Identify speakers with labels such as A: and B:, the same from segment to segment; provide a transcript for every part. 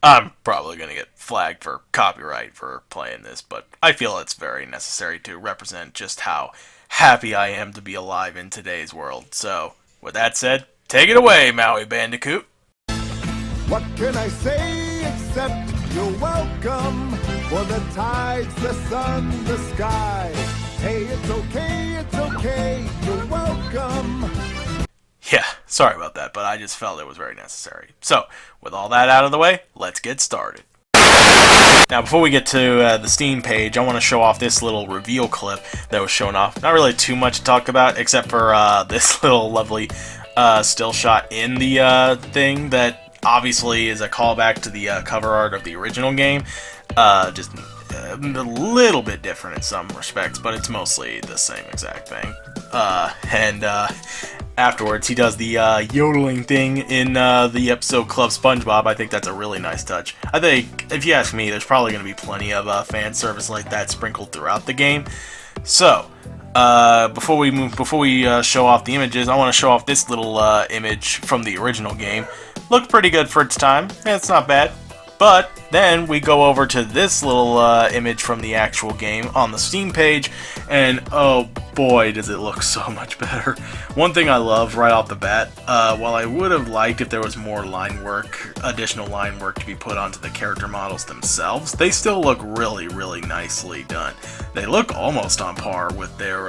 A: I'm probably going to get flagged for copyright for playing this, but I feel it's very necessary to represent just how happy I am to be alive in today's world. So, with that said, take it away, Maui Bandicoot.
B: What can I say except you're welcome for the tides, the sun, the sky. Hey, it's okay, you're welcome.
A: Yeah, sorry about that, but I just felt it was very necessary. So, with all that out of the way, let's get started. Now, before we get to the Steam page, I want to show off this little reveal clip that was shown off. Not really too much to talk about, except for this little lovely still shot in the thing that obviously is a callback to the cover art of the original game. Just a little bit different in some respects, but it's mostly the same exact thing. Afterwards, he does the yodeling thing in the episode Club Spongebob. I think that's a really nice touch. I think, if you ask me, there's probably going to be plenty of fan service like that sprinkled throughout the game. So, before we show off the images, I want to show off this little image from the original game. Looked pretty good for its time. It's not bad. But then we go over to this little image from the actual game on the Steam page, and oh boy, does it look so much better. One thing I love right off the bat, while I would have liked if there was more line work, additional line work to be put onto the character models themselves, they still look really, really nicely done. They look almost on par with their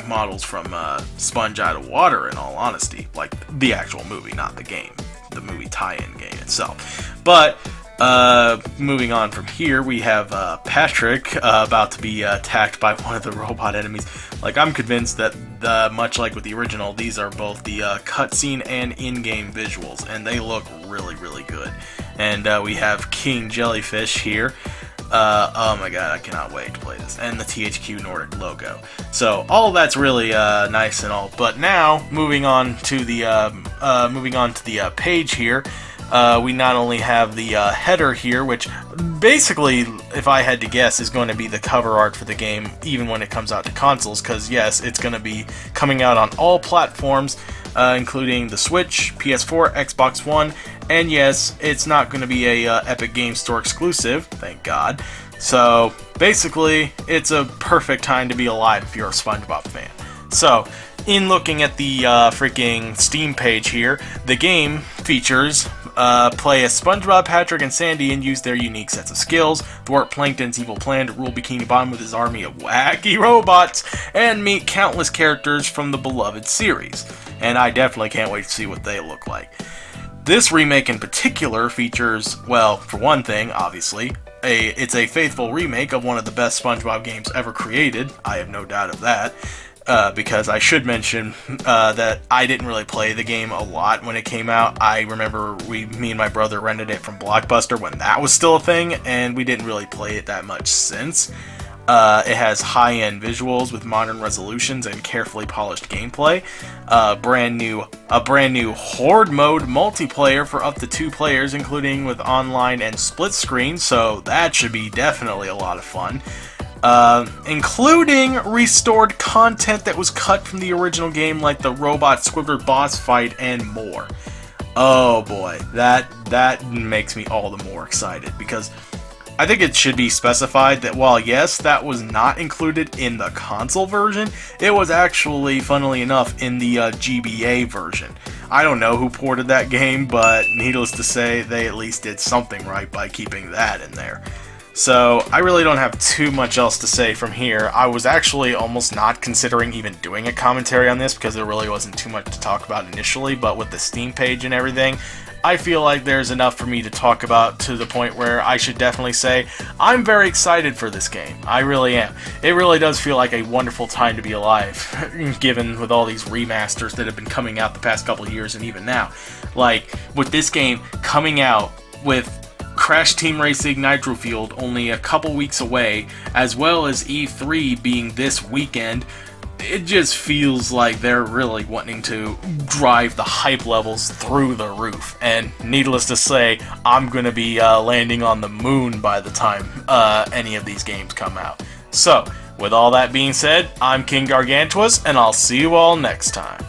A: models from Sponge Out of Water, in all honesty. Like the actual movie, not the game. The movie tie-in game itself. But moving on from here, we have Patrick about to be attacked by one of the robot enemies. Like, I'm convinced that, much like with the original, these are both the cutscene and in-game visuals, and they look really, really good. And we have King Jellyfish here. Oh my god, I cannot wait to play this. And the THQ Nordic logo. So, all of that's really nice and all. But now, moving on to the page here. We not only have the header here, which basically, if I had to guess, is going to be the cover art for the game, even when it comes out to consoles, because yes, it's going to be coming out on all platforms, including the Switch, PS4, Xbox One, and yes, it's not going to be a Epic Games Store exclusive, thank God. So, basically, it's a perfect time to be alive if you're a SpongeBob fan. So, in looking at the freaking Steam page here, the game features play as SpongeBob, Patrick, and Sandy and use their unique sets of skills, thwart Plankton's evil plan to rule Bikini Bottom with his army of wacky robots, and meet countless characters from the beloved series. And I definitely can't wait to see what they look like. This remake in particular features, well, for one thing, obviously, it's a faithful remake of one of the best SpongeBob games ever created. I have no doubt of that. Because I should mention that I didn't really play the game a lot when it came out. I remember me and my brother rented it from Blockbuster when that was still a thing, and we didn't really play it that much since. It has high-end visuals with modern resolutions and carefully polished gameplay. A brand new Horde mode multiplayer for up to 2 players, including with online and split screen. So that should be definitely a lot of fun. Including restored content that was cut from the original game, like the robot Squidward boss fight and more. Oh boy, that makes me all the more excited, because I think it should be specified that while yes, that was not included in the console version, it was actually, funnily enough, in the GBA version. I don't know who ported that game, but needless to say, they at least did something right by keeping that in there. So, I really don't have too much else to say from here. I was actually almost not considering even doing a commentary on this because there really wasn't too much to talk about initially, but with the Steam page and everything, I feel like there's enough for me to talk about to the point where I should definitely say I'm very excited for this game. I really am. It really does feel like a wonderful time to be alive, given with all these remasters that have been coming out the past couple of years and even now. Like, with this game coming out with Crash Team Racing Nitro Fueled only a couple weeks away, as well as E3 being this weekend, it just feels like they're really wanting to drive the hype levels through the roof. And needless to say, I'm going to be landing on the moon by the time any of these games come out. So, with all that being said, I'm King Gargantuous, and I'll see you all next time.